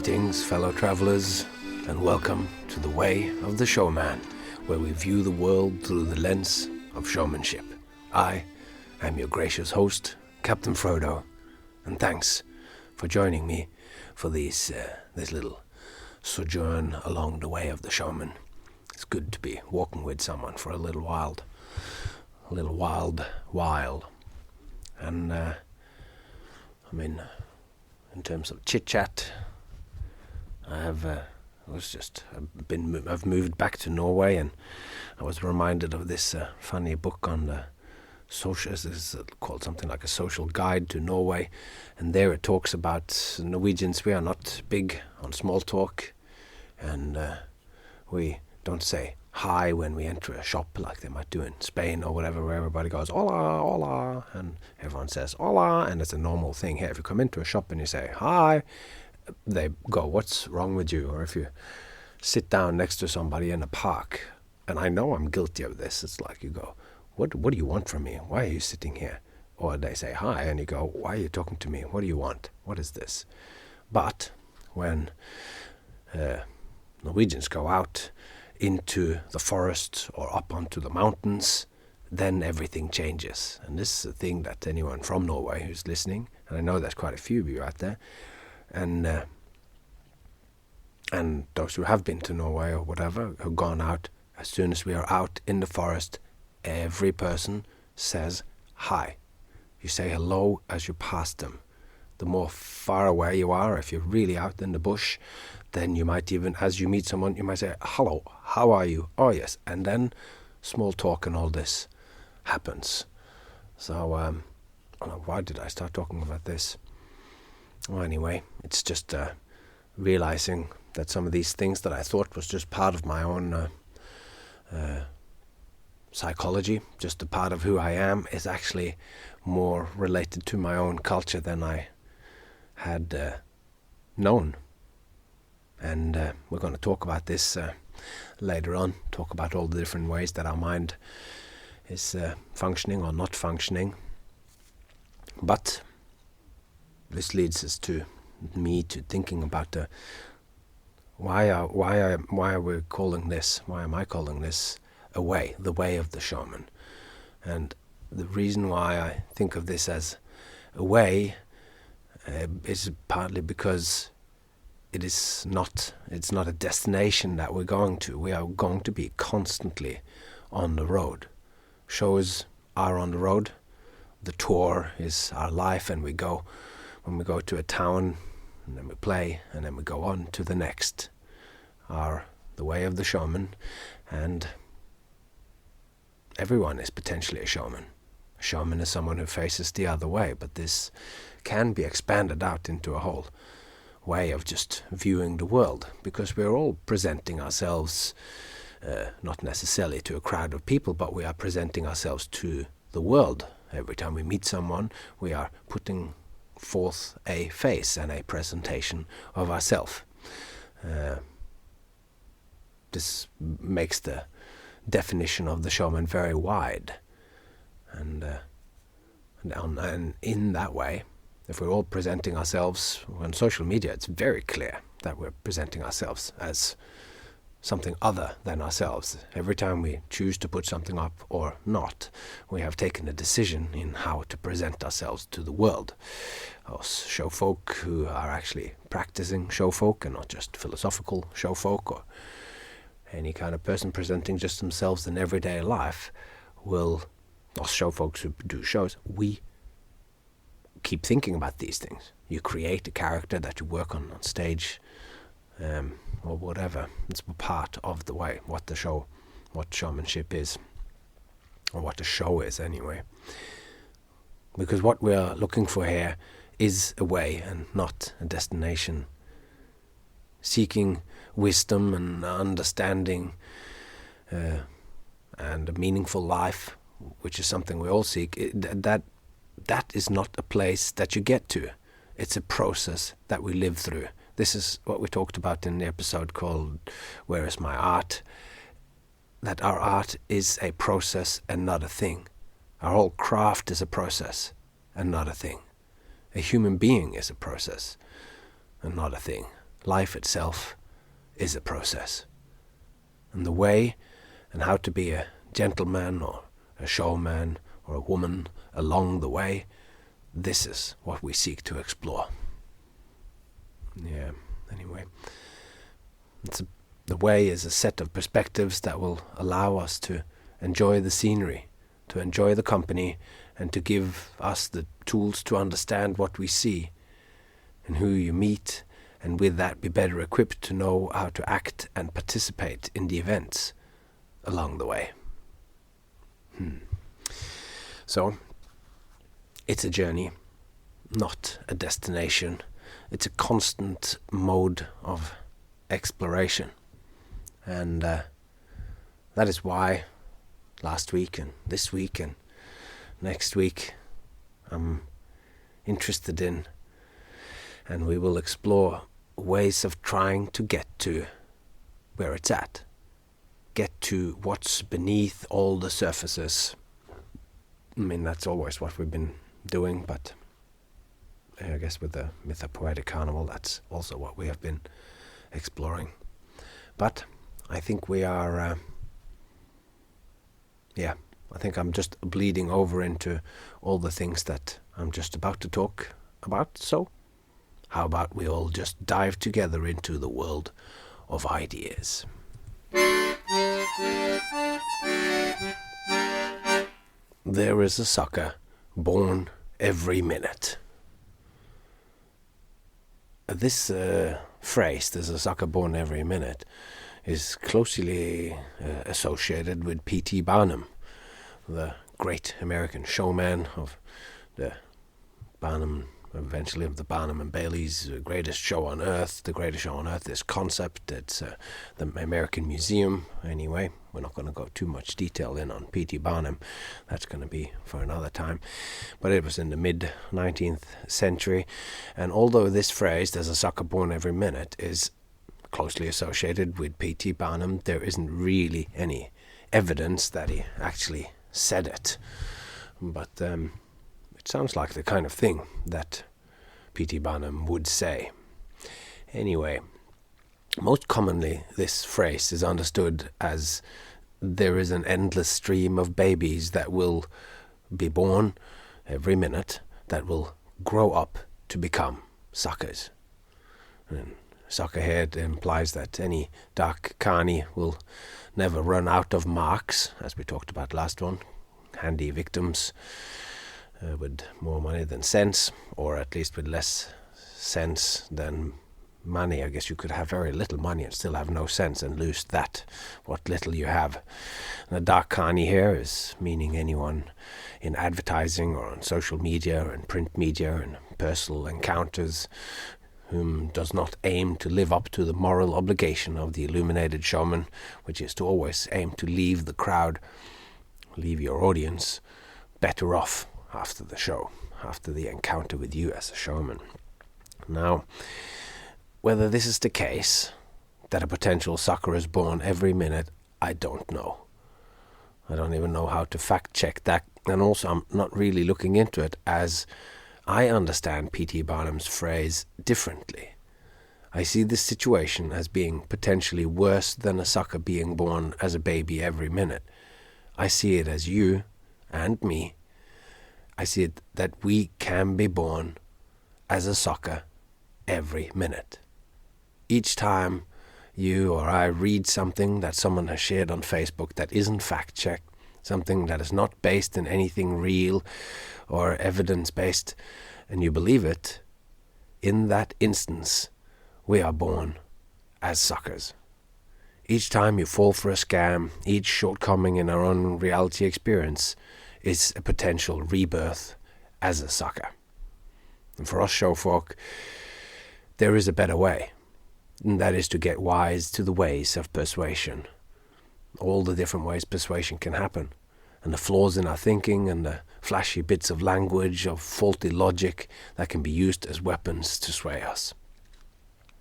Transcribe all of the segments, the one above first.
Greetings, fellow travelers, and welcome to The Way of the Showman, where we view the world through the lens of showmanship. I am your gracious host, Captain Frodo, and thanks for joining me for this little sojourn along the way of the showman. It's good to be walking with someone for a little wild while. And in terms of chit chat, I've moved back to Norway, and I was reminded of this funny book on the social. It's called something like A Social Guide to Norway, and there it talks about Norwegians. We are not big on small talk, and we don't say hi when we enter a shop like they might do in Spain or whatever, where everybody goes hola, hola, and everyone says hola, and it's a normal thing here. If you come into a shop and you say hi, they go, what's wrong with you? Or if you sit down next to somebody in a park, and I know I'm guilty of this, it's like you go, what do you want from me? Why are you sitting here? Or they say hi, and you go, why are you talking to me? What do you want? What is this? But when Norwegians go out into the forest or up onto the mountains, then everything changes. And this is a thing that anyone from Norway who's listening, and I know there's quite a few of you out there, and those who have been to Norway or whatever, who've gone out, as soon as we are out in the forest, every person says hi. You say hello as you pass them. The more far away you are, if you're really out in the bush, then you might even, as you meet someone, you might say, hello, how are you? Oh, yes. And then small talk and all this happens. So, why did I start talking about this? Well, anyway, it's just realizing that some of these things that I thought was just part of my own psychology, just a part of who I am, is actually more related to my own culture than I had known. And we're going to talk about this later on, talk about all the different ways that our mind is functioning or not functioning. But this leads us to thinking about why are we calling this? Why am I calling this a way, the way of the showman? And the reason why I think of this as a way is partly because it's not a destination that we're going to. We are going to be constantly on the road. Shows are on the road. The tour is our life, and when we go to a town, and then we play, and then we go on to the next. The way of the showman, and everyone is potentially a showman. A showman is someone who faces the other way, but this can be expanded out into a whole way of just viewing the world, because we're all presenting ourselves, not necessarily to a crowd of people, but we are presenting ourselves to the world. Every time we meet someone, we are putting forth a face and a presentation of ourselves. This makes the definition of the showman very wide, and in that way, if we're all presenting ourselves on social media, it's very clear that we're presenting ourselves as something other than ourselves. Every time we choose to put something up or not, we have taken a decision in how to present ourselves to the world. Us showfolk who are actually practicing showfolk and not just philosophical showfolk, or any kind of person presenting just themselves in everyday life, us showfolks who do shows, we keep thinking about these things. You create a character that you work on stage, or whatever. It's part of the way, what showmanship is, or what a show is anyway. Because what we are looking for here is a way and not a destination. Seeking wisdom and understanding and a meaningful life, which is something we all seek, that is not a place that you get to. It's a process that we live through. This is what we talked about in the episode called Where is My Art? That our art is a process and not a thing. Our whole craft is a process and not a thing. A human being is a process and not a thing. life itself is a process. And the way and how to be a gentleman or a showman or a woman along the way, this is what we seek to explore. Yeah, anyway. The way is a set of perspectives that will allow us to enjoy the scenery, to enjoy the company, and to give us the tools to understand what we see and who you meet, and with that be better equipped to know how to act and participate in the events along the way. So, it's a journey, not a destination. It's a constant mode of exploration. And that is why last week and this week and next week I'm interested in, and we will explore ways of trying to get to where it's at. Get to what's beneath all the surfaces. I mean, that's always what we've been doing, but I guess with the Mythopoetic Carnival, that's also what we have been exploring. But I think we are, I think I'm just bleeding over into all the things that I'm just about to talk about. So how about we all just dive together into the world of ideas? There is a sucker born every minute. This phrase, there's a sucker born every minute, is closely associated with P.T. Barnum, the great American showman of the Barnum, eventually of the Barnum and Bailey's Greatest Show on Earth. The Greatest Show on Earth, this concept, it's the American Museum. Anyway, we're not going to go too much detail in on P.T. Barnum. That's going to be for another time. But it was in the mid-19th century. And although this phrase, there's a sucker born every minute, is closely associated with P.T. Barnum, there isn't really any evidence that he actually said it. But it sounds like the kind of thing that P.T. Barnum would say. Anyway, most commonly this phrase is understood as there is an endless stream of babies that will be born every minute that will grow up to become suckers. And suckerhead implies that any dark carny will never run out of marks, as we talked about last one, handy victims with more money than sense, or at least with less sense than money. I guess you could have very little money and still have no sense and lose that, what little you have. And a dark carny here is meaning anyone in advertising or on social media and print media and personal encounters whom does not aim to live up to the moral obligation of the illuminated showman, which is to always aim to leave the crowd, leave your audience, better off after the show, after the encounter with you as a showman. Now, whether this is the case, that a potential sucker is born every minute, I don't know. I don't even know how to fact check that, and also I'm not really looking into it, as I understand P.T. Barnum's phrase differently. I see this situation as being potentially worse than a sucker being born as a baby every minute. I see it as you and me. I see it that we can be born as a sucker every minute. Each time you or I read something that someone has shared on Facebook that isn't fact-checked, something that is not based in anything real or evidence-based, and you believe it, in that instance, we are born as suckers. Each time you fall for a scam, each shortcoming in our own reality experience is a potential rebirth as a sucker. And for us showfolk, there is a better way, and that is to get wise to the ways of persuasion. All the different ways persuasion can happen, and the flaws in our thinking and the flashy bits of language, of faulty logic that can be used as weapons to sway us.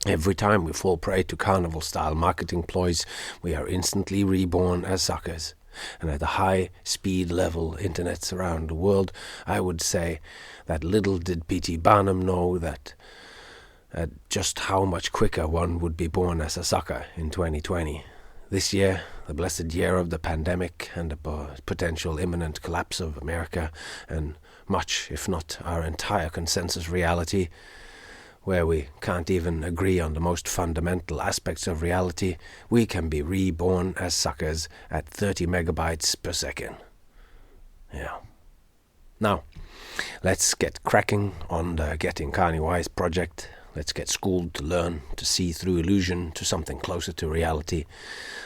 Every time we fall prey to carnival-style marketing ploys, we are instantly reborn as suckers. And at the high-speed level internets around the world, I would say that little did P.T. Barnum know that at just how much quicker one would be born as a sucker in 2020. This year, the blessed year of the pandemic and the potential imminent collapse of America and much, if not our entire consensus reality, where we can't even agree on the most fundamental aspects of reality, we can be reborn as suckers at 30 megabytes per second. Yeah. Now, let's get cracking on the Getting Carney Wise project. Let's get schooled to learn to see through illusion to something closer to reality.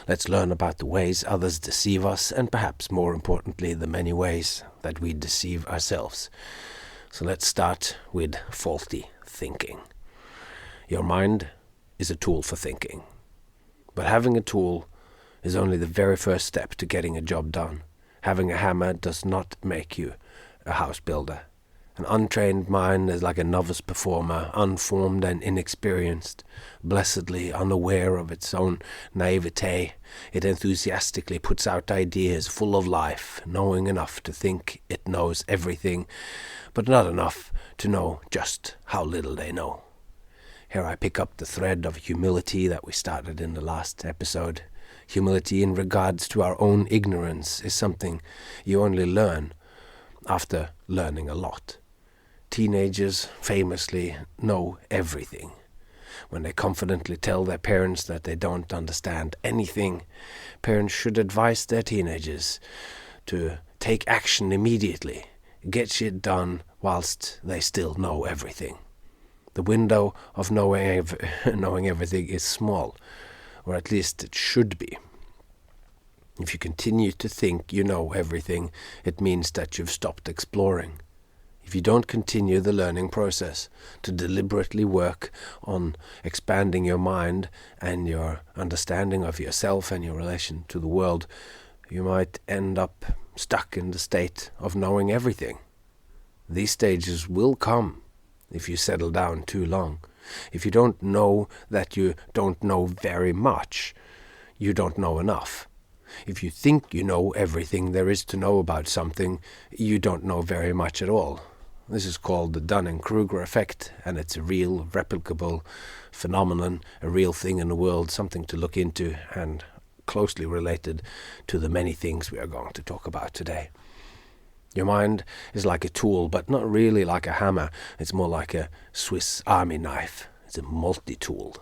Let's learn about the ways others deceive us, and perhaps more importantly, the many ways that we deceive ourselves. So let's start with faulty thinking. Your mind is a tool for thinking. But having a tool is only the very first step to getting a job done. Having a hammer does not make you a house builder. An untrained mind is like a novice performer, unformed and inexperienced, blessedly unaware of its own naivete. It enthusiastically puts out ideas full of life, knowing enough to think it knows everything, but not enough to know just how little they know. Here I pick up the thread of humility that we started in the last episode. Humility in regards to our own ignorance is something you only learn after learning a lot. Teenagers famously know everything. When they confidently tell their parents that they don't understand anything, parents should advise their teenagers to take action immediately, get shit done whilst they still know everything. The window of knowing everything is small, or at least it should be. If you continue to think you know everything, it means that you've stopped exploring. If you don't continue the learning process to deliberately work on expanding your mind and your understanding of yourself and your relation to the world, you might end up stuck in the state of knowing everything. These stages will come if you settle down too long. If you don't know that you don't know very much, you don't know enough. If you think you know everything there is to know about something, you don't know very much at all. This is called the Dunning-Kruger effect, and it's a real, replicable phenomenon, a real thing in the world, something to look into, and closely related to the many things we are going to talk about today. Your mind is like a tool, but not really like a hammer. It's more like a Swiss Army knife. It's a multi-tool.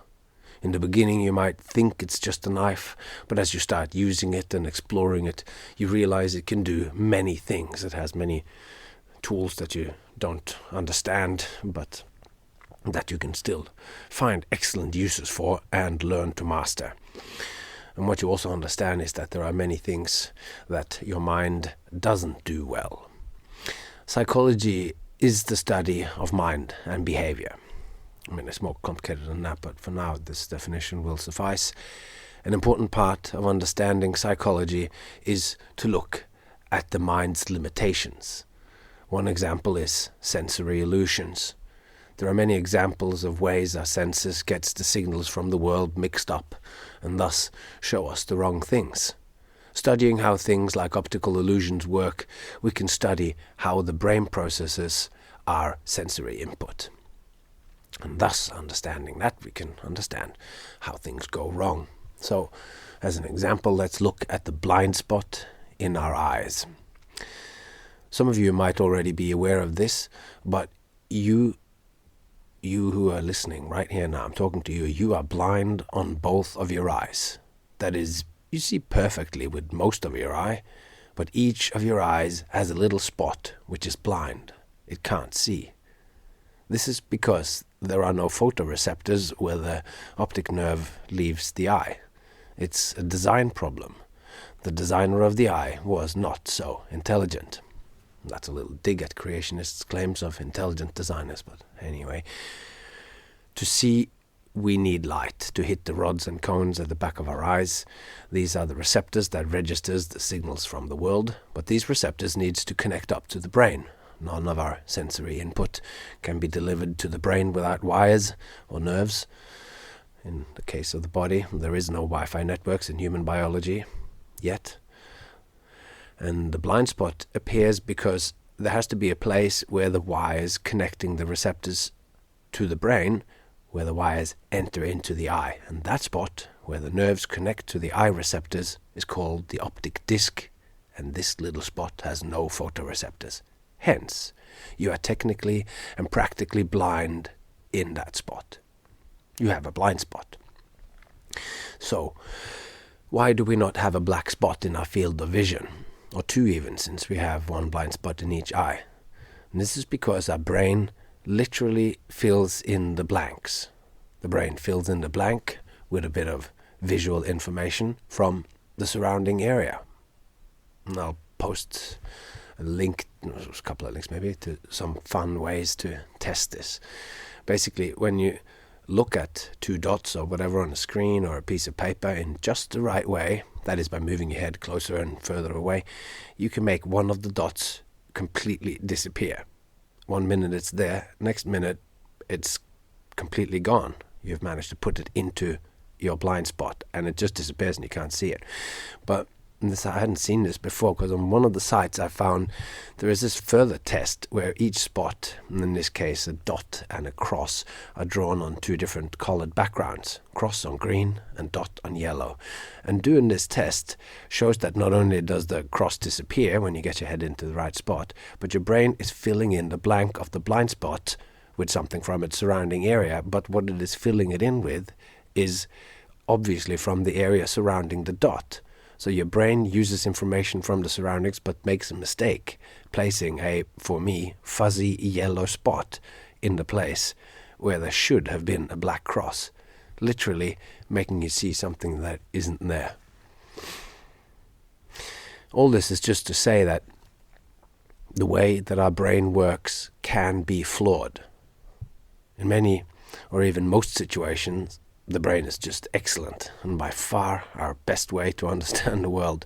In the beginning, you might think it's just a knife, but as you start using it and exploring it, you realize it can do many things. It has many tools that you don't understand, but that you can still find excellent uses for and learn to master. And what you also understand is that there are many things that your mind doesn't do well. Psychology is the study of mind and behavior. I mean, it's more complicated than that, but for now this definition will suffice. An important part of understanding psychology is to look at the mind's limitations. One example is sensory illusions. There are many examples of ways our senses gets the signals from the world mixed up and thus show us the wrong things. Studying how things like optical illusions work, we can study how the brain processes our sensory input. And thus, understanding that, we can understand how things go wrong. So, as an example, let's look at the blind spot in our eyes. Some of you might already be aware of this, but you who are listening right here now, I'm talking to you, you are blind on both of your eyes. That is, you see perfectly with most of your eye, but each of your eyes has a little spot which is blind. It can't see. This is because there are no photoreceptors where the optic nerve leaves the eye. It's a design problem. The designer of the eye was not so intelligent. That's a little dig at creationists' claims of intelligent designers, but anyway. To see, we need light to hit the rods and cones at the back of our eyes. These are the receptors that registers the signals from the world, but these receptors needs to connect up to the brain. None of our sensory input can be delivered to the brain without wires or nerves. In the case of the body, there is no Wi-Fi networks in human biology yet. And the blind spot appears because there has to be a place where the wires connecting the receptors to the brain where the wires enter into the eye. And that spot, where the nerves connect to the eye receptors, is called the optic disc, and this little spot has no photoreceptors. Hence, you are technically and practically blind in that spot. You have a blind spot. So, why do we not have a black spot in our field of vision? Or two even, since we have one blind spot in each eye. And this is because our brain literally fills in the blanks. The brain fills in the blank with a bit of visual information from the surrounding area. And I'll post a link, a couple of links maybe, to some fun ways to test this. Basically, when you look at two dots or whatever on a screen or a piece of paper in just the right way, that is by moving your head closer and further away, you can make one of the dots completely disappear. 1 minute it's there, next minute it's completely gone. You've managed to put it into your blind spot and it just disappears and you can't see it. But I hadn't seen this before, because on one of the sites I found there is this further test where each spot, in this case a dot and a cross, are drawn on two different colored backgrounds, cross on green and dot on yellow. And doing this test shows that not only does the cross disappear when you get your head into the right spot, but your brain is filling in the blank of the blind spot with something from its surrounding area. But what it is filling it in with is obviously from the area surrounding the dot. So your brain uses information from the surroundings but makes a mistake, placing a, for me, fuzzy yellow spot in the place where there should have been a black cross, literally making you see something that isn't there. All this is just to say that the way that our brain works can be flawed. In many, or even most situations, the brain is just excellent, and by far our best way to understand the world.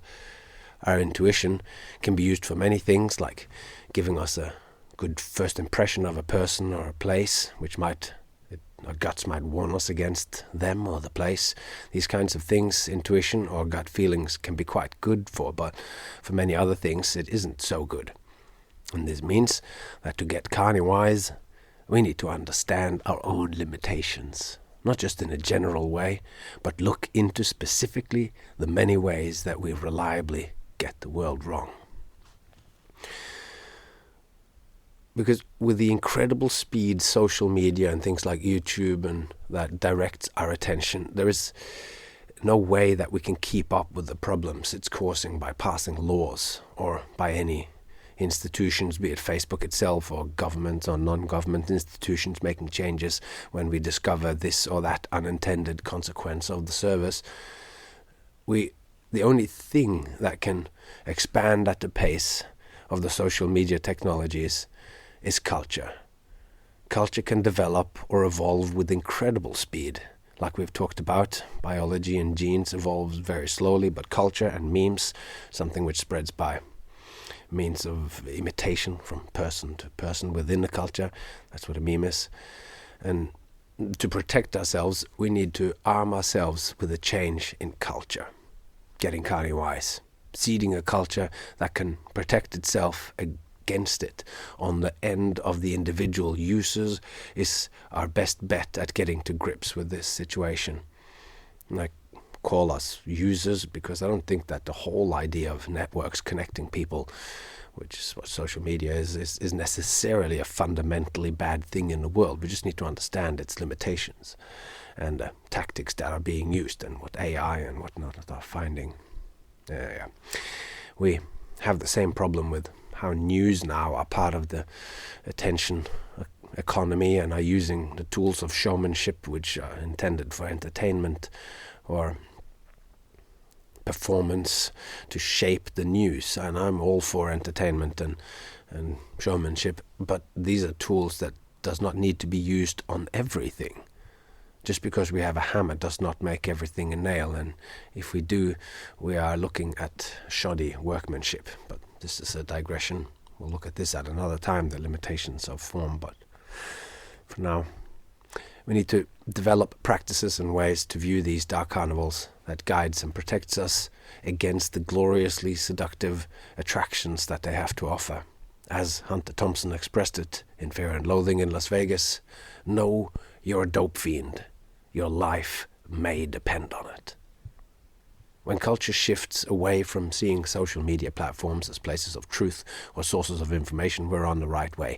Our intuition can be used for many things, like giving us a good first impression of a person or a place, our guts might warn us against them or the place. These kinds of things, intuition or gut feelings, can be quite good for, but for many other things it isn't so good. And this means that to get carny wise, we need to understand our own limitations. Not just in a general way, but look into specifically the many ways that we reliably get the world wrong. Because with the incredible speed social media and things like YouTube and that directs our attention, there is no way that we can keep up with the problems it's causing by passing laws or by any institutions, be it Facebook itself or government or non-government institutions making changes when we discover this or that unintended consequence of the service. The only thing that can expand at the pace of the social media technologies is culture. Culture can develop or evolve with incredible speed. Like we've talked about, biology and genes evolves very slowly, but culture and memes, something which spreads by means of imitation from person to person within the culture. That's what a meme is. And to protect ourselves, we need to arm ourselves with a change in culture. Getting carny wise. Seeding a culture that can protect itself against it on the end of the individual users is our best bet at getting to grips with this situation. And I call us users because I don't think that the whole idea of networks connecting people, which is what social media is necessarily a fundamentally bad thing in the world. We just need to understand its limitations and tactics that are being used and what AI and whatnot are finding. We have the same problem with how news now are part of the attention economy and are using the tools of showmanship, which are intended for entertainment or performance, to shape the news. And I'm all for entertainment and showmanship, but these are tools that does not need to be used on everything. Just because we have a hammer does not make everything a nail, and if we do, we are looking at shoddy workmanship. But this is a digression. We'll look at this at another time, the limitations of form, but for now, we need to develop practices and ways to view these dark carnivals that guides and protects us against the gloriously seductive attractions that they have to offer. As Hunter Thompson expressed it in Fear and Loathing in Las Vegas, know you're a dope fiend. Your life may depend on it. When culture shifts away from seeing social media platforms as places of truth or sources of information, we're on the right way.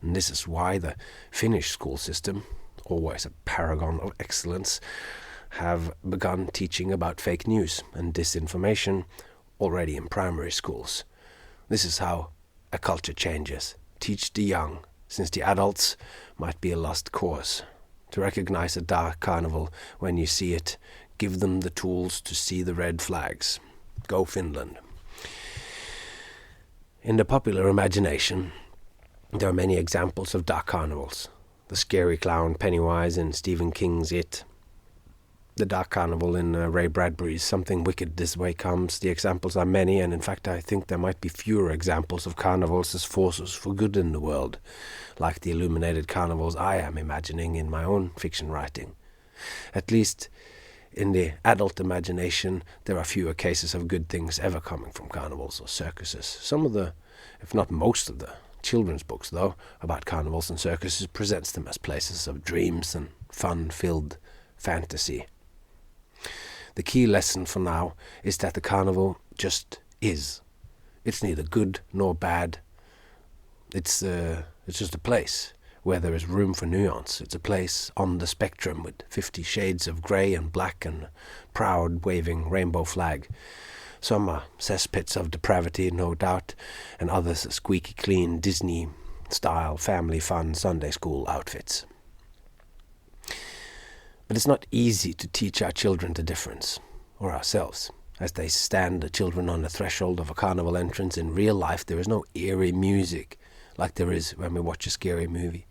And this is why the Finnish school system, always a paragon of excellence, have begun teaching about fake news and disinformation already in primary schools. This is how a culture changes. Teach the young, since the adults might be a lost cause. To recognize a dark carnival when you see it, give them the tools to see the red flags. Go Finland. In the popular imagination, there are many examples of dark carnivals. The scary clown Pennywise in Stephen King's It. The dark carnival in Ray Bradbury's Something Wicked This Way Comes. The examples are many, and in fact I think there might be fewer examples of carnivals as forces for good in the world, like the illuminated carnivals I am imagining in my own fiction writing. At least in the adult imagination, there are fewer cases of good things ever coming from carnivals or circuses. Some of the, if not most of the, children's books, though, about carnivals and circuses presents them as places of dreams and fun-filled fantasy. The key lesson for now is that the carnival just is. It's neither good nor bad. It's just a place where there is room for nuance. It's a place on the spectrum with 50 shades of grey and black and proud waving rainbow flag. Some are cesspits of depravity, no doubt, and others are squeaky clean Disney-style family fun Sunday school outfits. But it's not easy to teach our children the difference, or ourselves. As they stand, the children on the threshold of a carnival entrance, in real life there is no eerie music like there is when we watch a scary movie.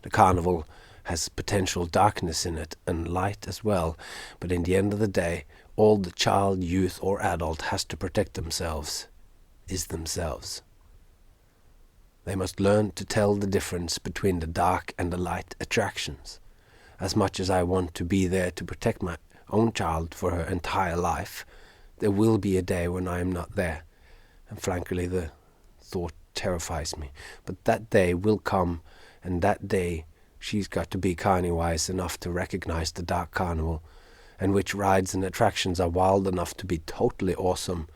The carnival has potential darkness in it and light as well, but in the end of the day, all the child, youth or adult has to protect themselves is themselves. They must learn to tell the difference between the dark and the light attractions. As much as I want to be there to protect my own child for her entire life, there will be a day when I am not there, and frankly the thought terrifies me. But that day will come, and that day she's got to be carny-wise enough to recognize the dark carnival, and which rides and attractions are wild enough to be totally awesome,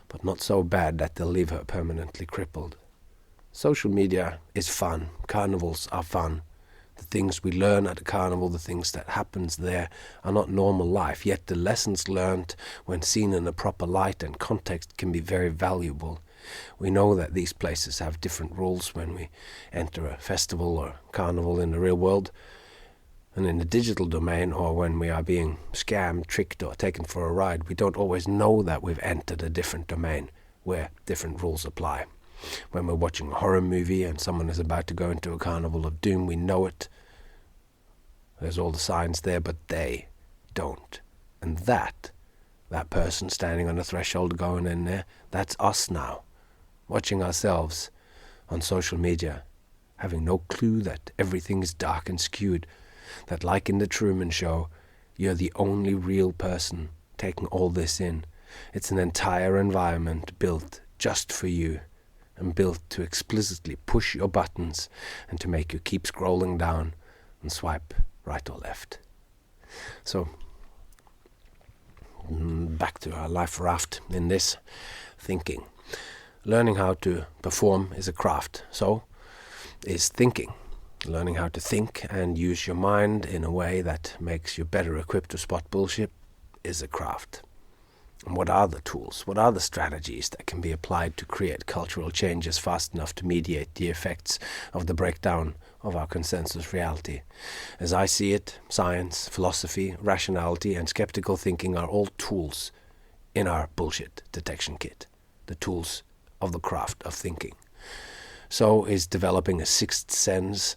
but not so bad that they'll leave her permanently crippled. Social media is fun. Carnivals are fun. The things we learn at the carnival, the things that happens there, are not normal life, yet the lessons learned when seen in a proper light and context can be very valuable. We know that these places have different rules when we enter a festival or carnival in the real world, and in the digital domain, or when we are being scammed, tricked or taken for a ride, we don't always know that we've entered a different domain where different rules apply. When we're watching a horror movie and someone is about to go into a carnival of doom, we know it. There's all the signs there, but they don't. And that person standing on the threshold going in there, that's us now, watching ourselves on social media, having no clue that everything is dark and skewed, that like in the Truman Show, you're the only real person taking all this in. It's an entire environment built just for you, and built to explicitly push your buttons and to make you keep scrolling down and swipe right or left. So, back to our life raft in this thinking. Learning how to perform is a craft. So is thinking. Learning how to think and use your mind in a way that makes you better equipped to spot bullshit is a craft. And what are the tools? What are the strategies that can be applied to create cultural changes fast enough to mediate the effects of the breakdown of our consensus reality? As I see it, science, philosophy, rationality, and skeptical thinking are all tools in our bullshit detection kit. The tools of the craft of thinking. So is developing a sixth sense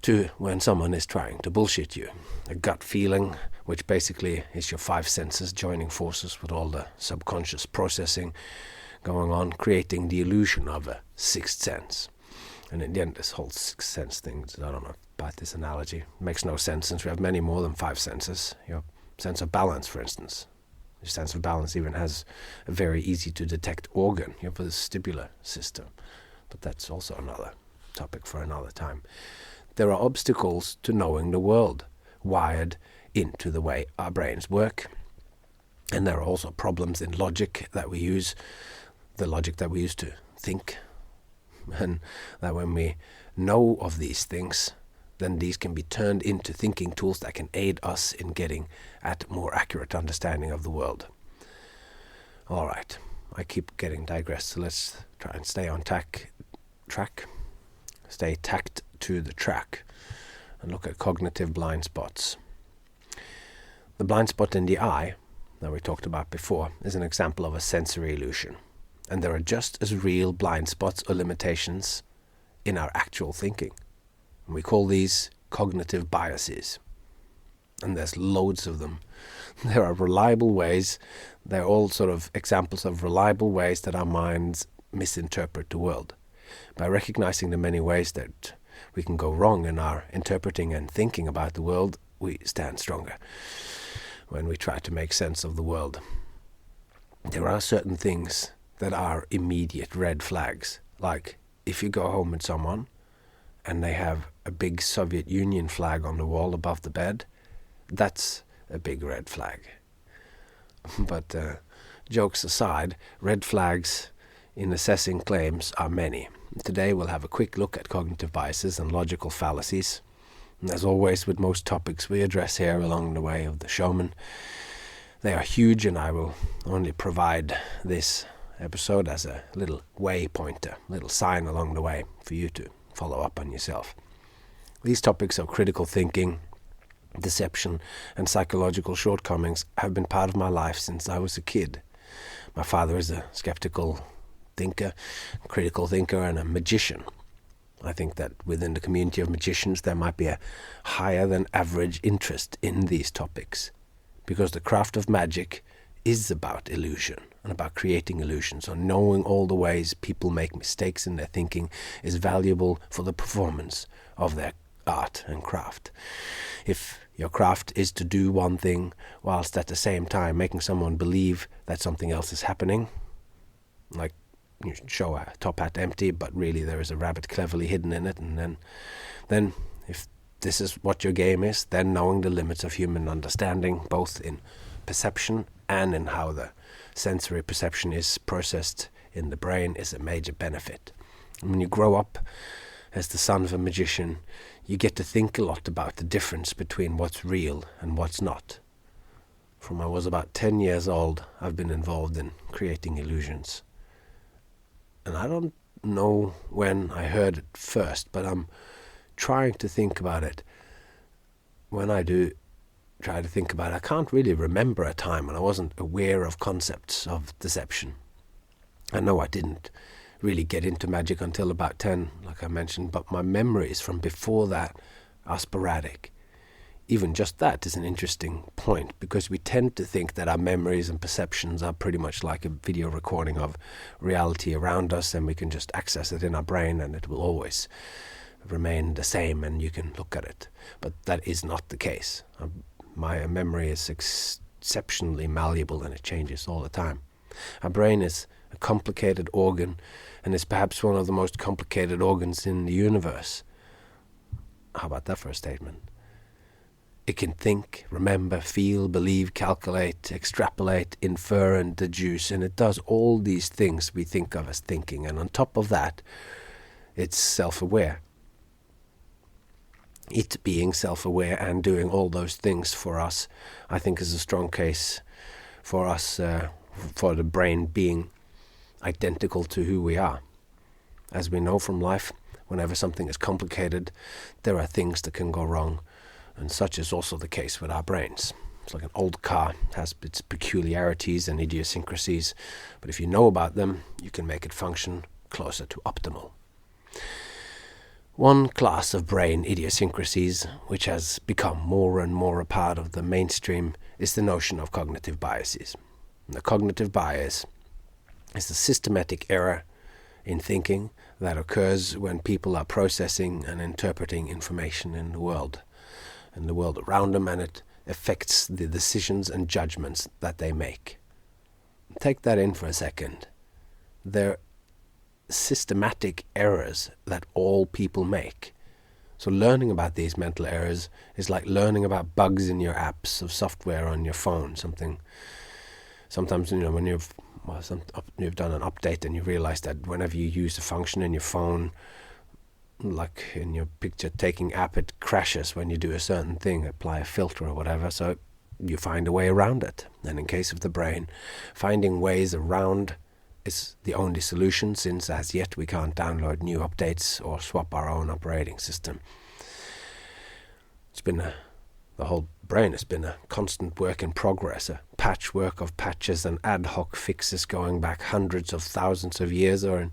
to when someone is trying to bullshit you. A gut feeling, which basically is your five senses joining forces with all the subconscious processing going on, creating the illusion of a sixth sense. And in the end, this whole sixth sense thing, I don't know about this analogy, makes no sense since we have many more than five senses. Your sense of balance, for instance. Your sense of balance even has a very easy to detect organ, your vestibular system. But that's also another topic for another time. there are obstacles to knowing the world, wired into the way our brains work. And there are also problems in logic that we use, the logic that we use to think. And that when we know of these things, then these can be turned into thinking tools that can aid us in getting at more accurate understanding of the world. All right, I keep getting digressed, so let's try and stay on track. Stay tacked to the track and look at cognitive blind spots. The blind spot in the eye that we talked about before is an example of a sensory illusion. And there are just as real blind spots or limitations in our actual thinking. And we call these cognitive biases. And there's loads of them. There are reliable ways, they're all sort of examples of reliable ways that our minds misinterpret the world. By recognizing the many ways that we can go wrong in our interpreting and thinking about the world, we stand stronger when we try to make sense of the world. There are certain things that are immediate red flags, like if you go home with someone and they have a big Soviet Union flag on the wall above the bed, that's a big red flag. But jokes aside, red flags in assessing claims are many. Today we'll have a quick look at cognitive biases and logical fallacies. And as always with most topics we address here along the way of the showman, they are huge, and I will only provide this episode as a little waypointer, little sign along the way for you to follow up on yourself. These topics of critical thinking, deception, and psychological shortcomings have been part of my life since I was a kid. My father is a skeptical thinker, critical thinker, and a magician. I think that within the community of magicians there might be a higher than average interest in these topics, because the craft of magic is about illusion and about creating illusions. So knowing all the ways people make mistakes in their thinking is valuable for the performance of their art and craft. If your craft is to do one thing whilst at the same time making someone believe that something else is happening, like you show a top hat empty but really there is a rabbit cleverly hidden in it, and then if this is what your game is, then knowing the limits of human understanding, both in perception and in how the sensory perception is processed in the brain, is a major benefit. And when you grow up as the son of a magician, you get to think a lot about the difference between what's real and what's not. From I was about 10 years old, I've been involved in creating illusions. And I don't know when I heard it first, but I'm trying to think about it. When I do try to think about it, I can't really remember a time when I wasn't aware of concepts of deception. I know I didn't really get into magic until about 10, like I mentioned, but my memories from before that are sporadic. Even just that is an interesting point, because we tend to think that our memories and perceptions are pretty much like a video recording of reality around us, and we can just access it in our brain and it will always remain the same and you can look at it. But that is not the case. My memory is exceptionally malleable and it changes all the time. Our brain is a complicated organ, and is perhaps one of the most complicated organs in the universe. How about that for a statement? It can think, remember, feel, believe, calculate, extrapolate, infer, and deduce, and it does all these things we think of as thinking. And on top of that, it's self-aware. It being self-aware and doing all those things for us, I think, is a strong case for us, for the brain being identical to who we are. As we know from life, whenever something is complicated, there are things that can go wrong. And such is also the case with our brains. It's like an old car, has its peculiarities and idiosyncrasies, but if you know about them, you can make it function closer to optimal. One class of brain idiosyncrasies, which has become more and more a part of the mainstream, is the notion of cognitive biases. And the cognitive bias is the systematic error in thinking that occurs when people are processing and interpreting information in the world around them, and it affects the decisions and judgments that they make. Take that in for a second. They're systematic errors that all people make. So learning about these mental errors is like learning about bugs in your apps of software on your phone. Sometimes, when you've done an update and you realize that whenever you use a function in your phone, like in your picture taking app, it crashes when you do a certain thing, apply a filter or whatever. So you find a way around it. And in case of the brain, finding ways around is the only solution, since as yet we can't download new updates or swap our own operating system. The whole brain has been a constant work in progress, a patchwork of patches and ad hoc fixes going back hundreds of thousands of years, or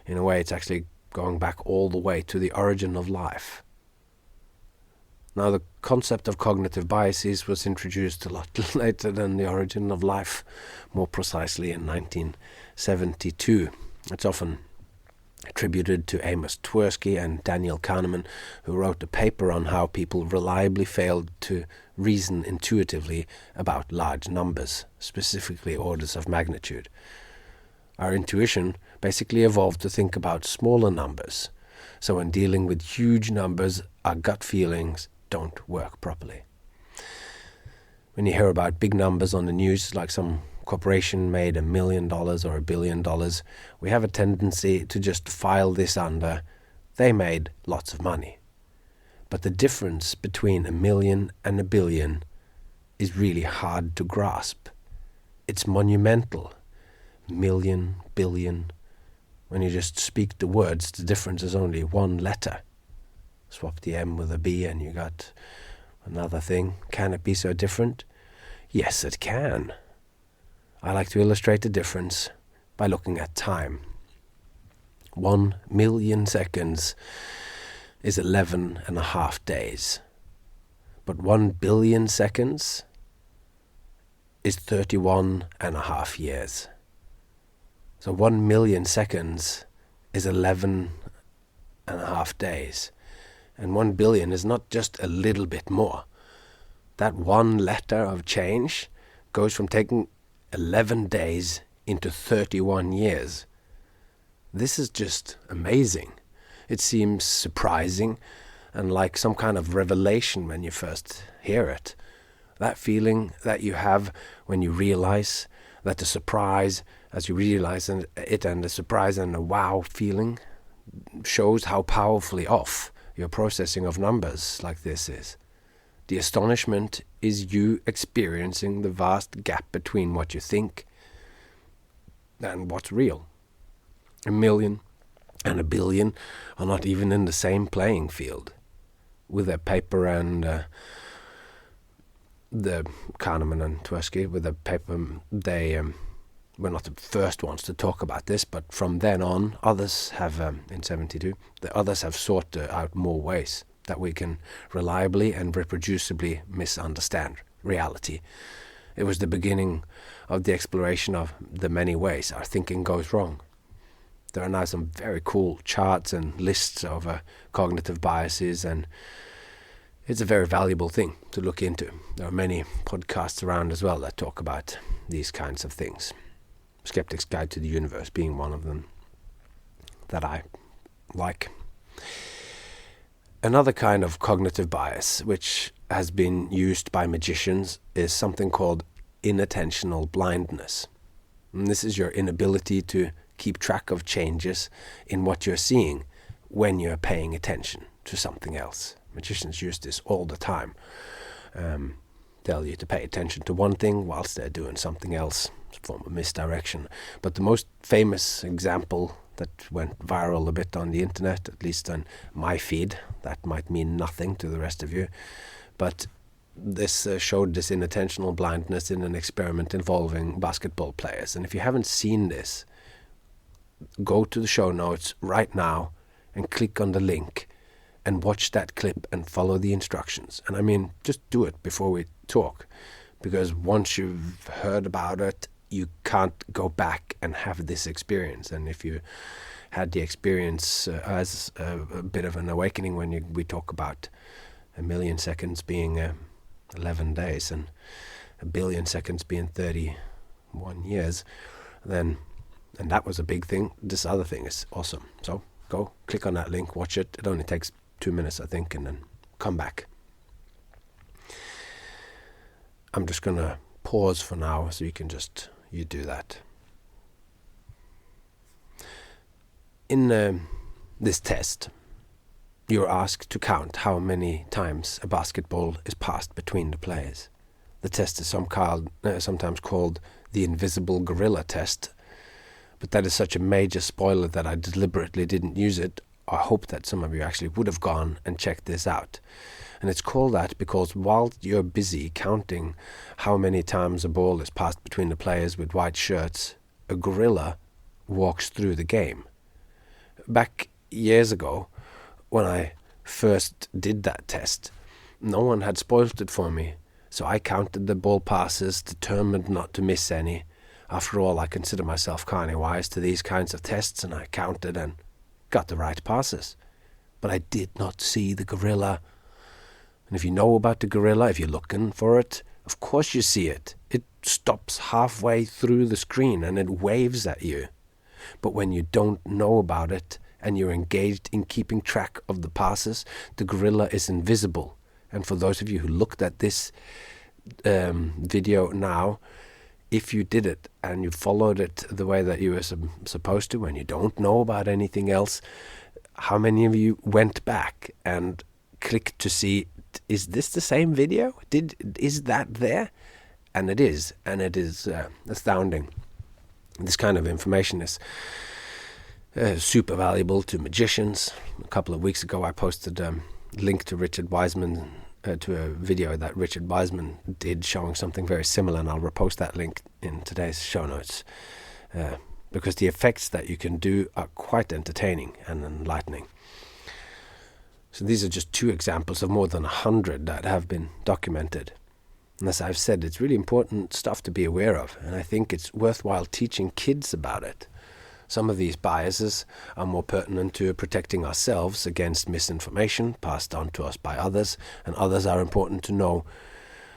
in a way it's actually going back all the way to the origin of life. Now, the concept of cognitive biases was introduced a lot later than the origin of life, more precisely in 1972. It's often attributed to Amos Tversky and Daniel Kahneman, who wrote a paper on how people reliably failed to reason intuitively about large numbers, specifically orders of magnitude. Our intuition basically evolved to think about smaller numbers, so when dealing with huge numbers, our gut feelings don't work properly. When you hear about big numbers on the news, like some corporation made $1 million or $1 billion, we have a tendency to just file this under, they made lots of money. But the difference between 1 million and 1 billion is really hard to grasp. It's monumental. Million, billion. When you just speak the words, the difference is only one letter. Swap the M with a B and you got another thing. Can it be so different? Yes, it can. I like to illustrate the difference by looking at time. 1 million seconds is 11.5 days. But 1 billion seconds is 31.5 years. So 1 million seconds is 11.5 days. And 1 billion is not just a little bit more. That one letter of change goes from taking 11 days into 31 years. This is just amazing. It seems surprising and like some kind of revelation when you first hear it. That feeling that you have when you realize that the surprise, as you realize it, and the surprise and the wow feeling shows how powerfully off your processing of numbers like this is. The astonishment is you experiencing the vast gap between what you think and what's real. 1 million and 1 billion are not even in the same playing field. With their paper and the Kahneman and Tversky, with the paper, they were not the first ones to talk about this, but from then on, others have, in 72, the others have sought out more ways that we can reliably and reproducibly misunderstand reality. It was the beginning of the exploration of the many ways our thinking goes wrong. There are now some very cool charts and lists of cognitive biases, and it's a very valuable thing to look into. There are many podcasts around as well that talk about these kinds of things. Skeptic's Guide to the Universe being one of them that I like. Another kind of cognitive bias, which has been used by magicians, is something called inattentional blindness. And this is your inability to keep track of changes in what you're seeing when you're paying attention to something else. Magicians use this all the time. Tell you to pay attention to one thing whilst they're doing something else. It's a form of misdirection. But the most famous example that went viral a bit on the internet, at least on my feed, that might mean nothing to the rest of you, but this showed this inattentional blindness in an experiment involving basketball players. And if you haven't seen this, go to the show notes right now and click on the link and watch that clip and follow the instructions. And I mean, just do it before we talk, because once you've heard about it, you can't go back and have this experience. And if you had the experience as a bit of an awakening when we talk about 1 million seconds being 11 days and 1 billion seconds being 31 years, then, and that was a big thing, this other thing is awesome. So go click on that link, watch it. It only takes 2 minutes, I think, and then come back. I'm just going to pause for now so you do that. In this test, you're asked to count how many times a basketball is passed between the players. The test is sometimes called the invisible gorilla test, but that is such a major spoiler that I deliberately didn't use it. I hope that some of you actually would have gone and checked this out. And it's called that because while you're busy counting how many times a ball is passed between the players with white shirts, a gorilla walks through the game. Back years ago, when I first did that test, no one had spoiled it for me, so I counted the ball passes, determined not to miss any. After all, I consider myself kind of wise to these kinds of tests, and I counted and got the right passes. But I did not see the gorilla. And if you know about the gorilla, if you're looking for it, of course you see it. It stops halfway through the screen and it waves at you. But when you don't know about it and you're engaged in keeping track of the passes, the gorilla is invisible. And for those of you who looked at this video now, if you did it and you followed it the way that you were supposed to, and you don't know about anything else, how many of you went back and clicked to see, is this the same video? Is that there? And it is astounding. This kind of information is super valuable to magicians. A couple of weeks ago I posted a link to Richard Wiseman, to a video that Richard Wiseman did showing something very similar, and I'll repost that link in today's show notes, because the effects that you can do are quite entertaining and enlightening. So these are just 2 examples of more than 100 that have been documented. And as I've said, it's really important stuff to be aware of, and I think it's worthwhile teaching kids about it. Some of these biases are more pertinent to protecting ourselves against misinformation passed on to us by others, and others are important to know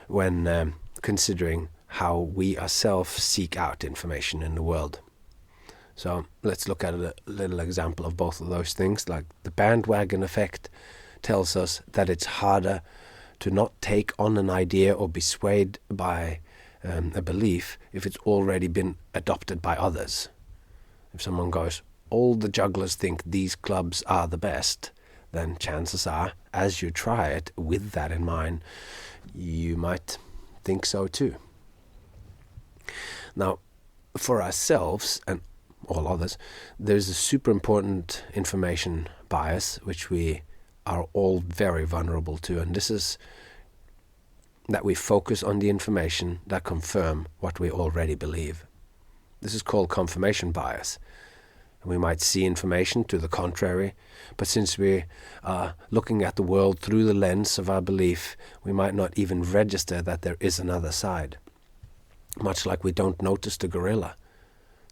when considering how we ourselves seek out information in the world. So let's look at a little example of both of those things. Like the bandwagon effect tells us that it's harder to not take on an idea or be swayed by a belief if it's already been adopted by others. If someone goes, all the jugglers think these clubs are the best, then chances are, as you try it with that in mind, you might think so too. Now, for ourselves and all others, there's a super important information bias which we are all very vulnerable to, and this is that we focus on the information that confirm what we already believe. This is called confirmation bias. We might see information to the contrary, but since we are looking at the world through the lens of our belief, we might not even register that there is another side. Much like we don't notice the gorilla.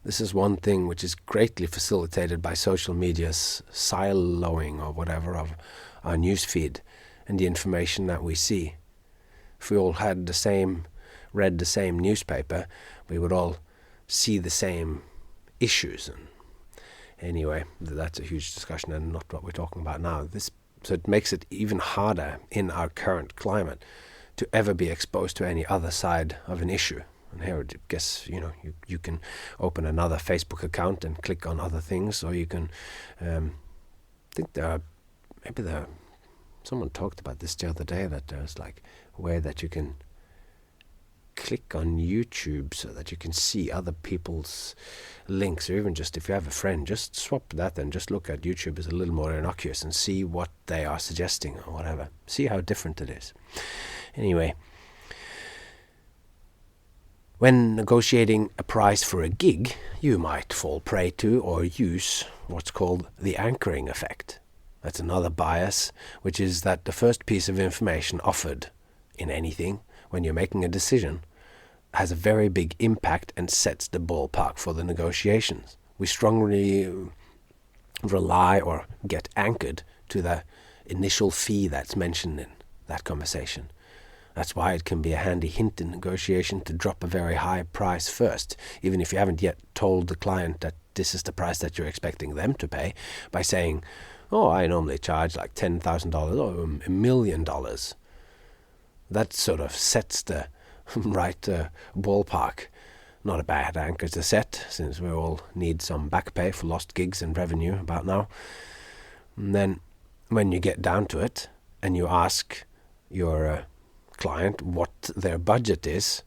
This is one thing which is greatly facilitated by social media's siloing or whatever of our newsfeed and the information that we see. If we all had read the same newspaper, we would all see the same issues. And anyway, that's a huge discussion and not what we're talking about now. So it makes it even harder in our current climate to ever be exposed to any other side of an issue. And here, I guess, you can open another Facebook account and click on other things, or you can, someone talked about this the other day, that there's like a way that you can click on YouTube so that you can see other people's links, or even just if you have a friend, just swap that and just look at YouTube as a little more innocuous and see what they are suggesting or whatever. See how different it is. Anyway, when negotiating a price for a gig, you might fall prey to or use what's called the anchoring effect. That's another bias, which is that the first piece of information offered in anything when you're making a decision has a very big impact and sets the ballpark for the negotiations. We strongly rely or get anchored to the initial fee that's mentioned in that conversation. That's why it can be a handy hint in negotiation to drop a very high price first, even if you haven't yet told the client that this is the price that you're expecting them to pay, by saying, Oh, I normally charge like $10,000 or $1 million. That sort of sets the right ballpark. Not a bad anchor to set, since we all need some back pay for lost gigs and revenue about now. And then when you get down to it and you ask your client what their budget is,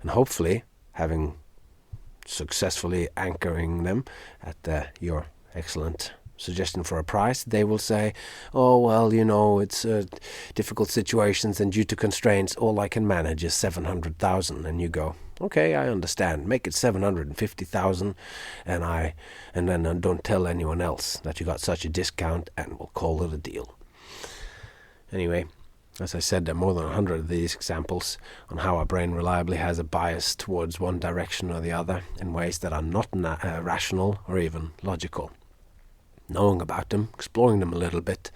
and hopefully having successfully anchoring them at your excellent suggestion for a price, they will say, oh, well, it's difficult situations, and due to constraints, all I can manage is 700,000. And you go, okay, I understand. Make it 750,000, and then don't tell anyone else that you got such a discount, and we'll call it a deal. Anyway, as I said, there are more than 100 of these examples on how our brain reliably has a bias towards one direction or the other in ways that are not rational or even logical. Knowing about them, exploring them a little bit,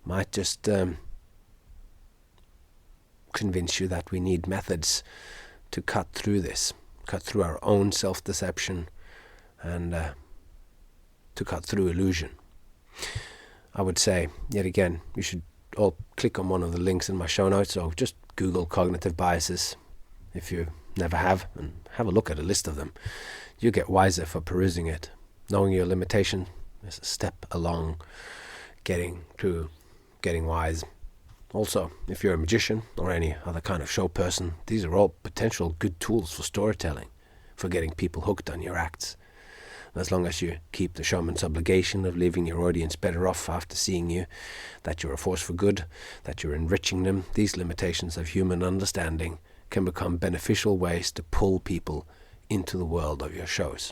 might just convince you that we need methods to cut through this, cut through our own self-deception, and to cut through illusion. I would say, yet again, you should all click on one of the links in my show notes, or just Google cognitive biases if you never have, and have a look at a list of them. You get wiser for perusing it. Knowing your limitation is a step along getting wise. Also, if you're a magician or any other kind of show person, these are all potential good tools for storytelling, for getting people hooked on your acts. As long as you keep the showman's obligation of leaving your audience better off after seeing you, that you're a force for good, that you're enriching them, these limitations of human understanding can become beneficial ways to pull people into the world of your shows.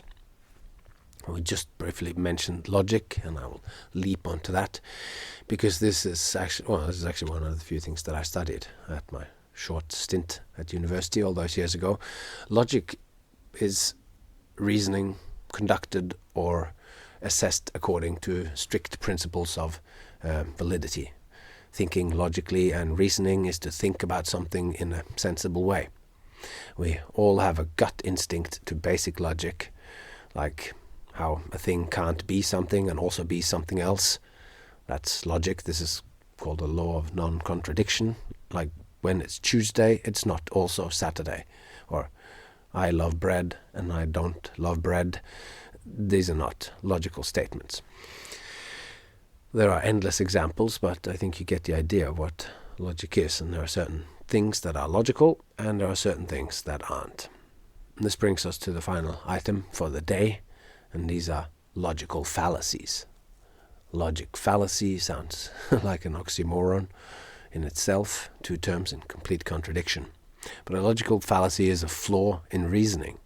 We just briefly mentioned logic, and I will leap onto that, because this is actually one of the few things that I studied at my short stint at university all those years ago. Logic is reasoning conducted or assessed according to strict principles of validity. Thinking logically and reasoning is to think about something in a sensible way. We all have a gut instinct to basic logic, like how a thing can't be something and also be something else. That's logic. This is called the law of non-contradiction. Like when it's Tuesday, it's not also Saturday. Or I love bread and I don't love bread. These are not logical statements. There are endless examples, but I think you get the idea of what logic is. And there are certain things that are logical and there are certain things that aren't. And this brings us to the final item for the day. And these are logical fallacies. Logic fallacy sounds like an oxymoron in itself, two terms in complete contradiction. But a logical fallacy is a flaw in reasoning.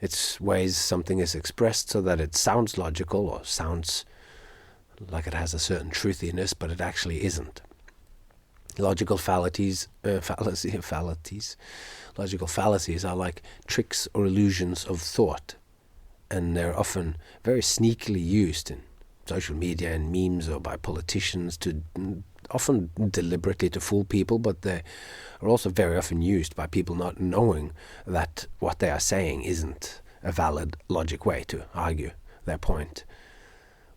It's ways something is expressed so that it sounds logical or sounds like it has a certain truthiness, but it actually isn't. Logical fallacies are like tricks or illusions of thought. And they're often very sneakily used in social media and memes or by politicians often deliberately to fool people, but they are also very often used by people not knowing that what they are saying isn't a valid logic way to argue their point.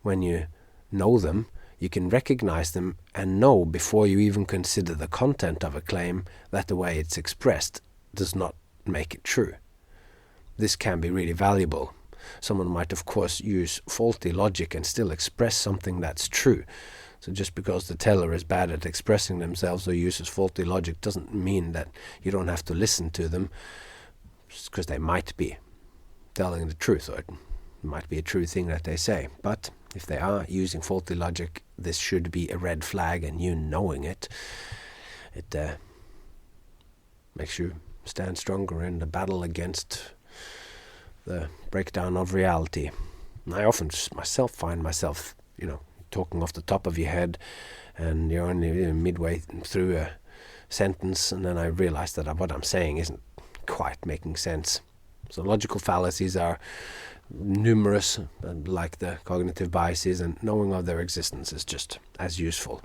When you know them, you can recognize them and know before you even consider the content of a claim that the way it's expressed does not make it true. This can be really valuable. Someone might, of course, use faulty logic and still express something that's true. So just because the teller is bad at expressing themselves or uses faulty logic doesn't mean that you don't have to listen to them, because they might be telling the truth, or it might be a true thing that they say. But if they are using faulty logic, this should be a red flag, and you knowing it makes you stand stronger in the battle against the breakdown of reality. And I often myself find myself, talking off the top of your head, and you're only midway through a sentence, and then I realize that what I'm saying isn't quite making sense. So logical fallacies are numerous, like the cognitive biases, and knowing of their existence is just as useful.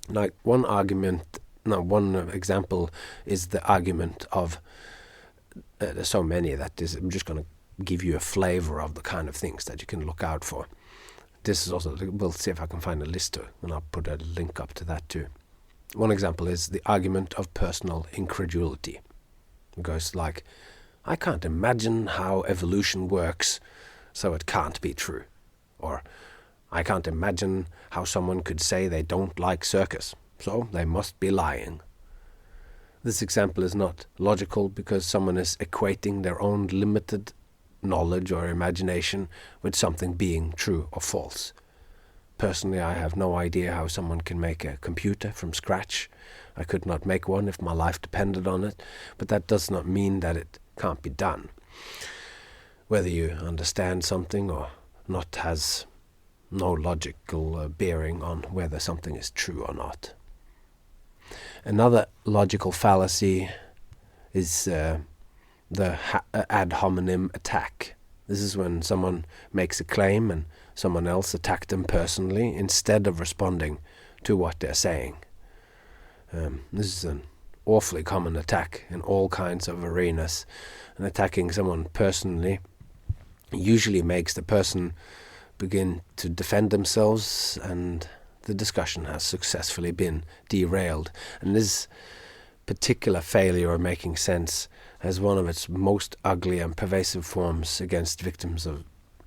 Like one example is the argument of there's so many that I'm just going to give you a flavor of the kind of things that you can look out for. This is also, we'll see if I can find a list to, and I'll put a link up to that too. One example is the argument of personal incredulity. It goes like, I can't imagine how evolution works, so it can't be true. Or, I can't imagine how someone could say they don't like circus, so they must be lying. This example is not logical because someone is equating their own limited knowledge or imagination with something being true or false. Personally, I have no idea how someone can make a computer from scratch. I could not make one if my life depended on it, but that does not mean that it can't be done. Whether you understand something or not has no logical bearing on whether something is true or not. Another logical fallacy is the ad hominem attack. This is when someone makes a claim and someone else attacks them personally instead of responding to what they're saying. This is an awfully common attack in all kinds of arenas, and attacking someone personally usually makes the person begin to defend themselves, and the discussion has successfully been derailed. And this particular failure of making sense has one of its most ugly and pervasive forms against victims of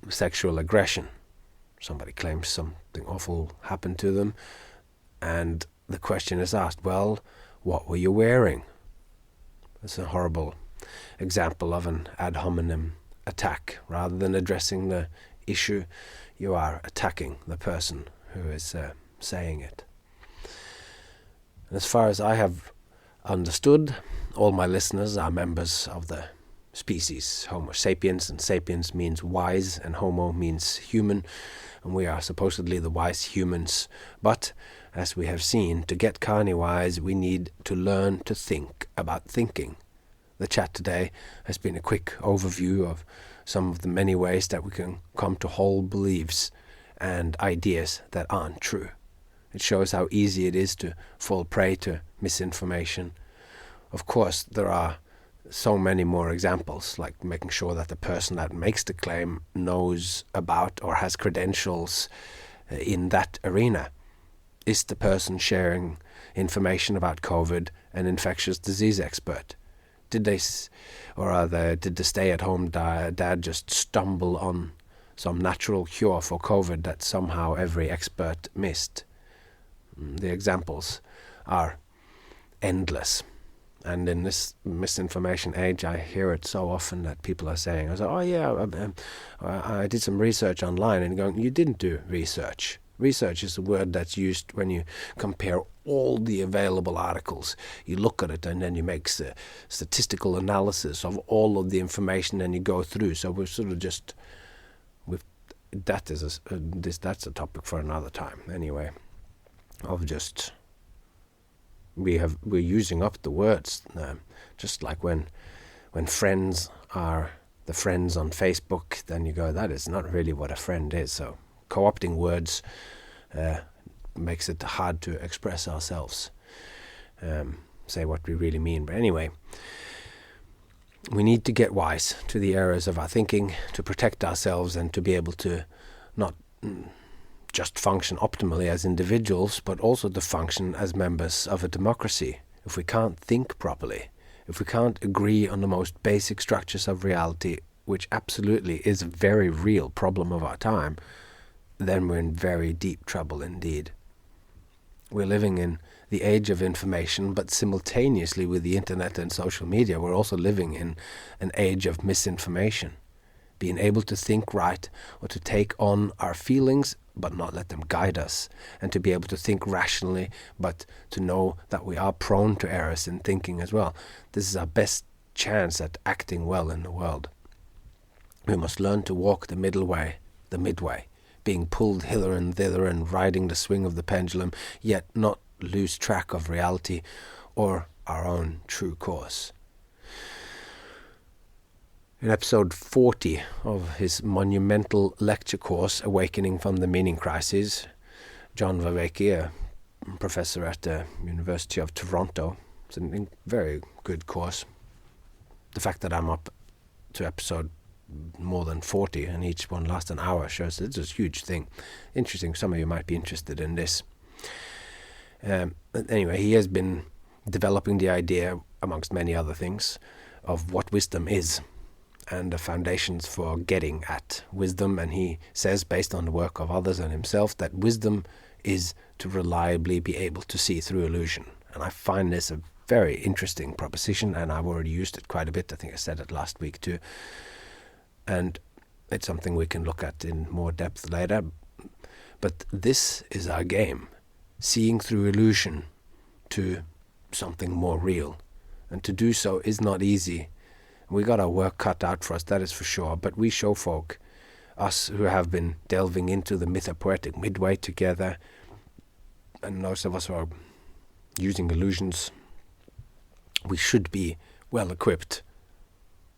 sexual aggression. Somebody claims something awful happened to them, and the question is asked, well, what were you wearing? It's a horrible example of an ad hominem attack. Rather than addressing the issue, you are attacking the person who is saying it. And as far as I have understood, all my listeners are members of the species Homo sapiens, and sapiens means wise and homo means human, and we are supposedly the wise humans. But as we have seen, to get carny wise, we need to learn to think about thinking. The chat today has been a quick overview of some of the many ways that we can come to hold beliefs and ideas that aren't true. It shows how easy it is to fall prey to misinformation. Of course, there are so many more examples, like making sure that the person that makes the claim knows about or has credentials in that arena. Is the person sharing information about COVID an infectious disease expert? Did the stay-at-home dad just stumble on some natural cure for COVID that somehow every expert missed? The examples are endless. And in this misinformation age, I hear it so often that people are saying, I did some research online, and going, you didn't do research. Research is a word that's used when you compare all the available articles. You look at it and then you make statistical analysis of all of the information and you go through. So we're sort of just, that's a topic for another time anyway. We're using up the words, just like when friends are the friends on Facebook, then you go, that is not really what a friend is. So co-opting words makes it hard to express ourselves, say what we really mean. But anyway, we need to get wise to the errors of our thinking to protect ourselves and to be able to not just function optimally as individuals, but also to function as members of a democracy. If we can't think properly, if we can't agree on the most basic structures of reality, which absolutely is a very real problem of our time, then we're in very deep trouble indeed. We're living in the age of information, but simultaneously with the internet and social media, we're also living in an age of misinformation. Being able to think right, or to take on our feelings but not let them guide us, and to be able to think rationally but to know that we are prone to errors in thinking as well. This is our best chance at acting well in the world. We must learn to walk the middle way, the midway, being pulled hither and thither and riding the swing of the pendulum, yet not lose track of reality or our own true course. In episode 40 of his monumental lecture course, Awakening from the Meaning Crisis, John Vervaeke, a professor at the University of Toronto, it's a very good course. The fact that I'm up to episode more than 40, and each one lasts an hour. Shows that it's a huge thing. Interesting. Some of you might be interested in this. But anyway, he has been developing the idea, amongst many other things, of what wisdom is and the foundations for getting at wisdom. And he says, based on the work of others and himself, that wisdom is to reliably be able to see through illusion. And I find this a very interesting proposition, and I've already used it quite a bit. I think I said it last week too. And it's something we can look at in more depth later. But this is our game, seeing through illusion to something more real. And to do so is not easy. We got our work cut out for us, that is for sure. But we show folk, us who have been delving into the Mythopoetic Midway together, and most of us are using illusions, we should be well equipped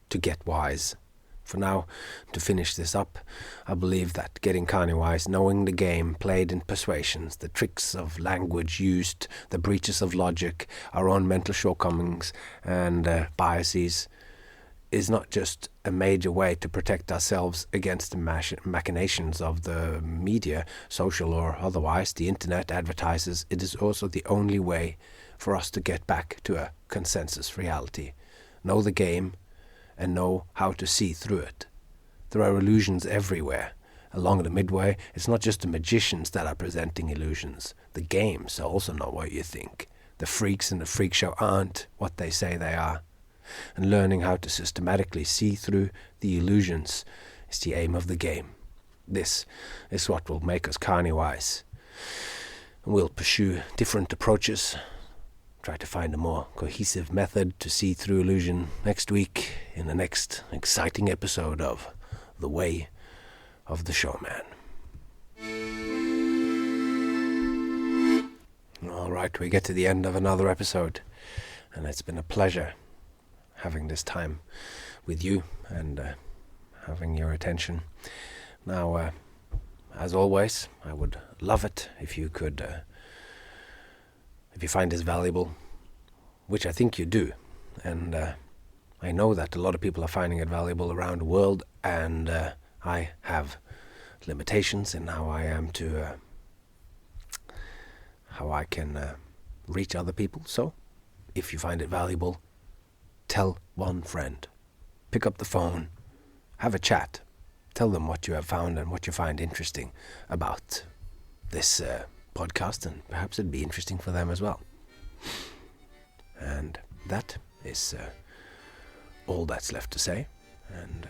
to get wise. For now, to finish this up, I believe that getting carny wise, knowing the game played in persuasions, the tricks of language used, the breaches of logic, our own mental shortcomings and biases, is not just a major way to protect ourselves against the machinations of the media, social or otherwise, the internet, advertisers. It is also the only way for us to get back to a consensus reality. Know the game and know how to see through it. There are illusions everywhere. Along the Midway, it's not just the magicians that are presenting illusions. The games are also not what you think. The freaks in the freak show aren't what they say they are. And learning how to systematically see through the illusions is the aim of the game. This is what will make us carny wise. And we'll pursue different approaches, try to find a more cohesive method to see through illusion next week in the next exciting episode of The Way of the Showman. All right, we get to the end of another episode, and it's been a pleasure having this time with you and having your attention. Now, as always, I would love it if you could, if you find this valuable, which I think you do, and I know that a lot of people are finding it valuable around the world, and I have limitations in how I am to, how I can reach other people. So, if you find it valuable, tell one friend. Pick up the phone, have a chat, tell them what you have found and what you find interesting about this podcast, and perhaps it'd be interesting for them as well. And that is all that's left to say. And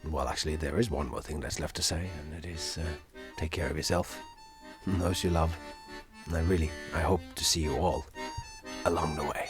well, actually, there is one more thing that's left to say, and it is take care of yourself and those you love. And I hope to see you all along the way.